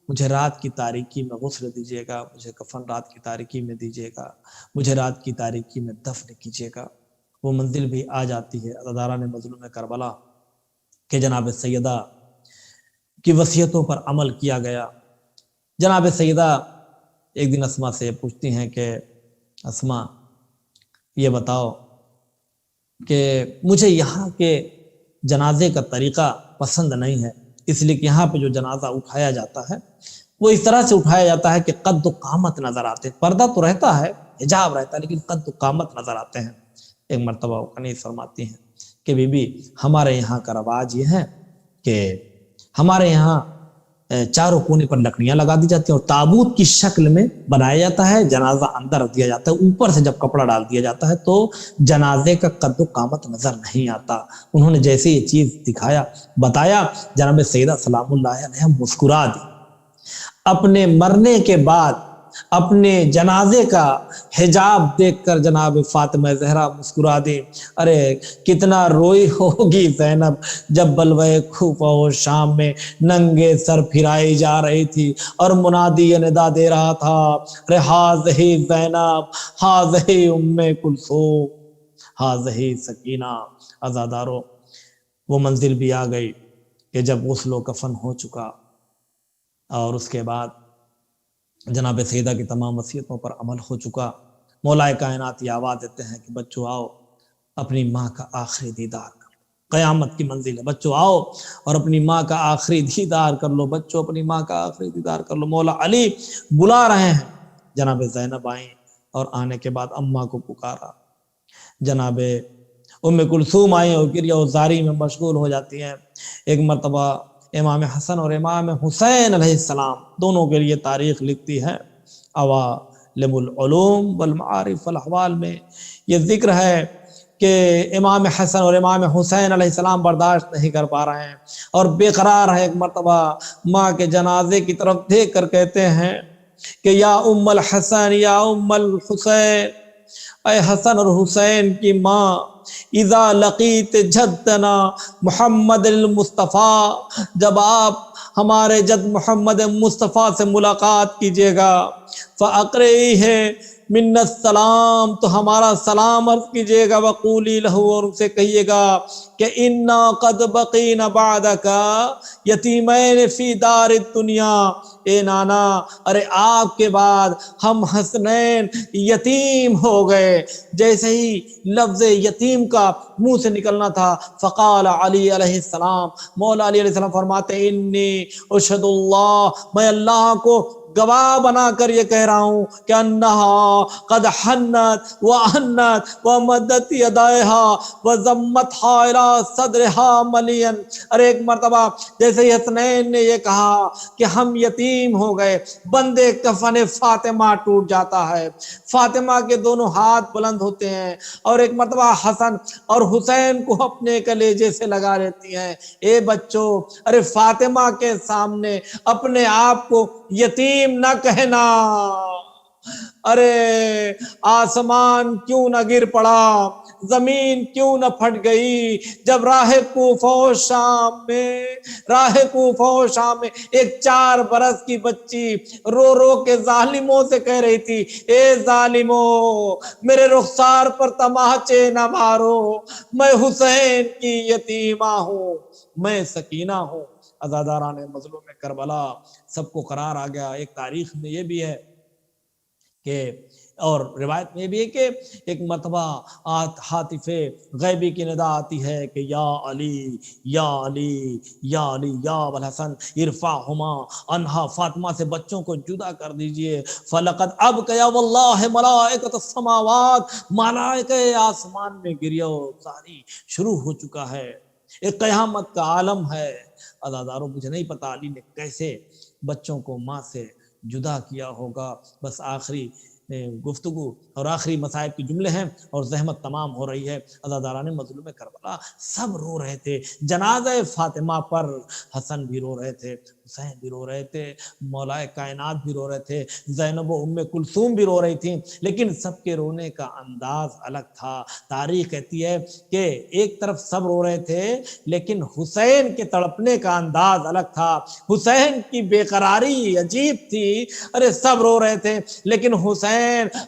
مجھے رات کی تاریکی میں غسل دیجیے گا، مجھے کفن رات کی تاریکی میں دیجیے گا، مجھے رات کی تاریکی میں دفن کیجیے گا۔ وہ منزل بھی آ جاتی ہے۔ عزادارہ نے مظلوم کربلا کہ جناب سیدہ کی وصیتوں پر عمل کیا گیا۔ جناب سیدہ ایک دن اسما سے پوچھتی ہیں کہ اسما، یہ بتاؤ کہ مجھے یہاں کے جنازے کا طریقہ پسند نہیں ہے، اس لیے کہ یہاں پہ جو جنازہ اٹھایا جاتا ہے وہ اس طرح سے اٹھایا جاتا ہے کہ قد و قامت نظر آتے، پردہ تو رہتا ہے، حجاب رہتا ہے، لیکن قد و قامت نظر آتے ہیں۔ ایک مرتبہ کنیز فرماتی ہیں کہ بی بی، ہمارے یہاں کا رواج یہ ہے کہ ہمارے یہاں چاروں کونے پر لکڑیاں لگا دی جاتی ہیں اور تابوت کی شکل میں بنایا جاتا ہے، جنازہ اندر رکھ دیا جاتا ہے، اوپر سے جب کپڑا ڈال دیا جاتا ہے تو جنازے کا قد و قامت نظر نہیں آتا۔ انہوں نے جیسے یہ چیز بتایا، جناب سیدہ سلام اللہ علیہ مسکرا دی۔ اپنے مرنے کے بعد اپنے جنازے کا حجاب دیکھ کر جناب فاطمہ زہرا مسکرا دی۔ ارے کتنا روئی ہوگی زینب جب بلوے کوفہ و شام میں ننگے سر پھرائی جا رہی تھی اور منادی یہ ندا دے رہا تھا، ارے ہاذہی زینب، ہاذہی ام کلثوم، ہاذہی سکینہ۔ عزادارو، وہ منزل بھی آ گئی کہ جب غسل و کفن ہو چکا اور اس کے بعد جناب سیدہ کی تمام وصیتوں پر عمل ہو چکا، مولا کائنات یہ آواز دیتے ہیں کہ بچوں آؤ، اپنی ماں کا آخری دیدار کر لو۔ قیامت کی منزل ہے، بچوں آؤ اور اپنی ماں کا آخری دیدار کر لو، بچوں اپنی ماں کا آخری دیدار کر لو۔ مولا علی بلا رہے ہیں۔ جناب زینب آئیں اور آنے کے بعد اماں کو پکارا۔ جناب ام کلثوم آئیں اور کریا و زاری میں مشغول ہو جاتی ہیں۔ ایک مرتبہ امام حسن اور امام حسین علیہ السلام دونوں کے لیے تاریخ لکھتی ہے۔ عوالم العلوم والمعارف والاحوال میں یہ ذکر ہے کہ امام حسن اور امام حسین علیہ السلام برداشت نہیں کر پا رہے ہیں اور بے قرار ہیں۔ ایک مرتبہ ماں کے جنازے کی طرف دیکھ کر کہتے ہیں کہ یا ام الحسن، یا ام الحسین، اے حسن اور حسین کی ماں، اذا لقیت جدنا محمد المصطفیٰ، جب آپ ہمارے جد محمد مصطفیٰ سے ملاقات کیجیے گا، فَأَقْرِئِهِ مِنَّ السلام، تو ہمارا سلام عرض کیجیے گا، وَقُولِي لَهُ، اور اسے کہیے گا کہ اِنَّا قَدْ بَقِينَ بَعْدَكَ یتیمین فی دار الدنیا، اے نانا، ارے آپ کے بعد ہم حسنین یتیم ہو گئے۔ جیسے ہی لفظ یتیم کا منہ سے نکلنا تھا، فقال علی علیہ السلام، مولا علی علیہ السلام فرماتے انی اشہد اللہ، میں اللہ کو گواہ بنا کر یہ کہہ رہا ہوں کہ انہا قد حنت وعنت ومدت یدائہا وضمتہا الی صدرہا ملیا۔ اور ایک مرتبہ جیسے ہی حسنین نے یہ کہا کہ ہم یتیم ہو گئے، بندے کفن فاطمہ ٹوٹ جاتا ہے، فاطمہ کے دونوں ہاتھ بلند ہوتے ہیں اور ایک مرتبہ حسن اور حسین کو اپنے کلیجے سے لگا لیتی ہیں۔ اے بچوں، ارے فاطمہ کے سامنے اپنے آپ کو یتیم نہ کہنا، ارے آسمان کیوں نہ گر پڑا، زمین کیوں نہ پھٹ گئی جب راہ کوفہ و شام میں ایک 4 برس کی بچی رو رو کے ظالموں سے کہہ رہی تھی، اے ظالموں میرے رخسار پر تماچے نہ مارو، میں حسین کی یتیمہ ہوں، میں سکینہ ہوں۔ عزاداران مظلوم کربلا سب کو قرار آ گیا۔ ایک تاریخ میں یہ بھی ہے کہ اور روایت میں بھی ہے کہ ایک مرتبہ ہاتف غیبی کی ندا آتی ہے کہ یا علی یا علی یا علی یا ابوالحسن ارفعہما عنہا، فاطمہ سے بچوں کو جدا کر دیجئے۔ فلقد ابکیا واللہ ملائکۃ السماوات، ملائکہ آسمان میں گریہ و زاری شروع ہو چکا ہے، ایک قیامت کا عالم ہے۔ عزاداروں مجھے نہیں پتا علی نے کیسے بچوں کو ماں سے جدا کیا ہوگا۔ بس آخری گفتگو اور آخری مصائب کے جملے ہیں اور زحمت تمام ہو رہی ہے۔ عزاداران مظلوم کربلا سب رو رہے تھے جنازہ فاطمہ پر، حسن بھی رو رہے تھے، حسین بھی رو رہے تھے، مولا کائنات بھی رو رہے تھے، زینب و ام کلثوم بھی رو رہی تھیں، لیکن سب کے رونے کا انداز الگ تھا۔ تاریخ کہتی ہے کہ ایک طرف سب رو رہے تھے لیکن حسین کے تڑپنے کا انداز الگ تھا، حسین کی بے قراری عجیب تھی۔ ارے سب رو رہے تھے لیکن حسین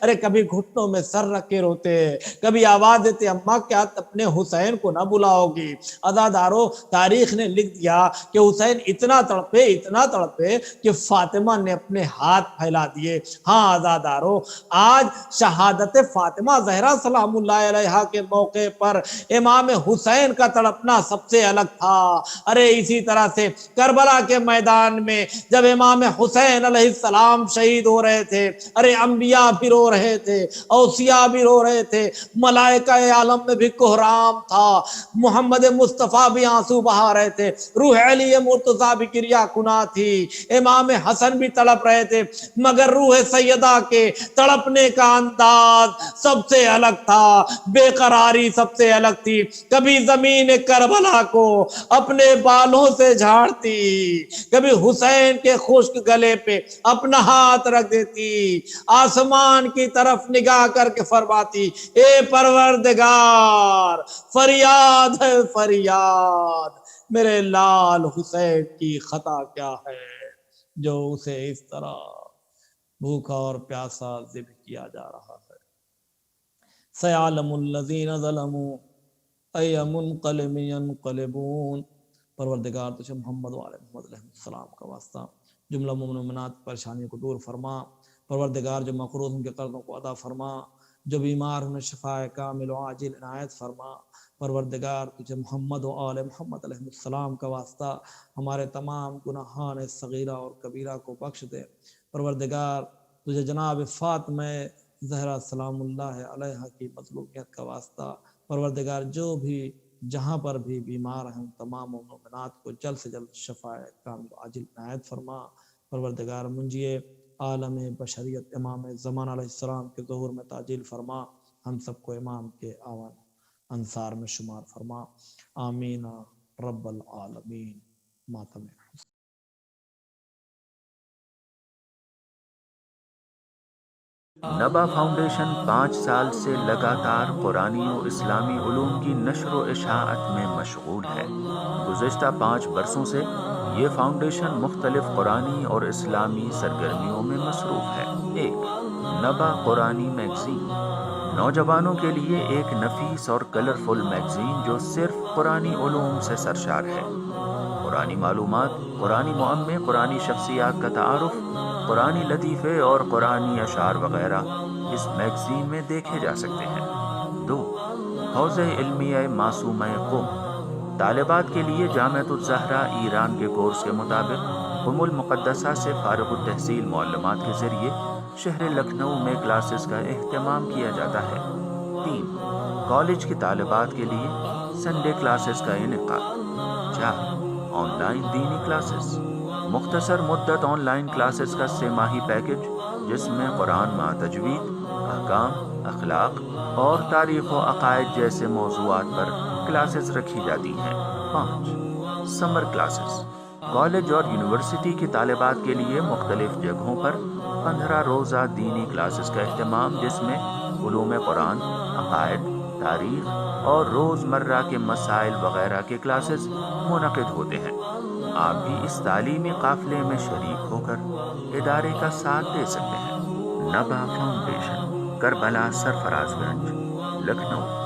ارے کبھی گھٹنوں میں سر رکھ کے روتے، کبھی آواز دیتے، اماں کیا اپنے حسین کو نہ بلاؤ گی؟ عزادارو تاریخ نے لکھ دیا کہ حسین اتنا تڑپے کہ فاطمہ نے اپنے ہاتھ پھیلا دیے۔ ہاں عزادارو، آج شہادت فاطمہ زہرا سلام اللہ علیہا کے موقع پر امام حسین کا تڑپنا سب سے الگ تھا۔ ارے اسی طرح سے کربلا کے میدان میں جب امام حسین علیہ السلام شہید ہو رہے تھے، ارے انبیاء بھی رو رہے تھے، اوصیاء بھی رو رہے تھے، ملائکہ عالم میں بھی کوہرام تھا، محمد مصطفیٰ بھی آنسو بہا رہے تھے، روح علی مرتضیٰ بھی کریا کنا تھی، امام حسن بھی تڑپ رہے تھے، مگر روح سیدہ کے تڑپنے کا انداز سب سے الگ تھا، بے قراری سب سے الگ تھی۔ کبھی زمین کربلا کو اپنے بالوں سے جھاڑتی، کبھی حسین کے خشک گلے پہ اپنا ہاتھ رکھ دیتی، آسمان کی طرف نگاہ کر کے فرماتی، اے پروردگار فریاد ہے فریاد، میرے لال حسین کی خطا کیا ہے جو اسے اس طرح بھوکا اور پیاسا ذبح کیا جا رہا ہے۔ سیعلم الذین ظلموا ای منقلب ینقلبون۔ پروردگار تجھے محمد و آل محمد علیہ السلام کا واسطہ جملہ مومنات پریشانیوں کو دور فرما، پروردگار جو مقروض ان کے قرضوں کو ادا فرما، جو بیمار انہیں شفاء کامل و عاجل عنایت فرما۔ پروردگار تجھے محمد و آل محمد علیہ السلام کا واسطہ ہمارے تمام گناہان صغیرہ اور کبیرہ کو بخش دے۔ پروردگار تجھے جناب فاطمہ زہرا سلام اللہ علیہا کی مظلومیت کا واسطہ، پروردگار جو بھی جہاں پر بھی بیمار ہیں ان تمام مومنات کو جلد سے جلد شفاء کامل و عاجل عنایت فرما۔ پروردگار منجی عالم بشریت امام زمان علیہ السلام کے ظہور میں تعجیل فرما، ہم سب کو امام کے آوان انصار میں شمار فرما، آمین رب العالمین۔ ماتم نبا فاؤنڈیشن 5 سال سے لگاتار قرآنی و اسلامی علوم کی نشر و اشاعت میں مشغول ہے۔ گزشتہ 5 برسوں سے یہ فاؤنڈیشن مختلف قرآنی اور اسلامی سرگرمیوں میں مصروف ہے۔ 1. نبا قرآنی میگزین، نوجوانوں کے لیے ایک نفیس اور کلرفل میگزین جو صرف قرآنی علوم سے سرشار ہے۔ قرآنی معلومات، قرآنی معمے، قرآنی شخصیات کا تعارف، قرآنی لطیفے اور قرآنی اشعار وغیرہ اس میگزین میں دیکھے جا سکتے ہیں۔ 2. حوزہ علمیہ معصومہ قم، طالبات کے لیے جامعۃ الزہرا ایران کے کورس کے مطابق المقدسہ سے فارغ التحصیل معلمات کے ذریعے شہر لکھنؤ میں کلاسز کا اہتمام کیا جاتا ہے۔ 3. کالج کی طالبات کے لیے سنڈے کلاسز کا انعقاد۔ 4. آن لائن دینی کلاسز، مختصر مدت آن لائن کلاسز کا 3 ماہی پیکج جس میں قرآن مع تجوید، احکام، اخلاق اور تاریخ و عقائد جیسے موضوعات پر کلاسز رکھی جاتی ہیں۔ 5. سمر کلاسز، کالج اور یونیورسٹی کی طالبات کے لیے مختلف جگہوں پر 15 روزہ دینی کلاسز کا اہتمام جس میں علوم قرآن، عقائد، تاریخ اور روزمرہ کے مسائل وغیرہ کے کلاسز منعقد ہوتے ہیں۔ آپ بھی اس تعلیمی قافلے میں شریک ہو کر ادارے کا ساتھ دے سکتے ہیں۔ نبا فاؤنڈیشن، کربلا سرفراز گنج، لکھنؤ۔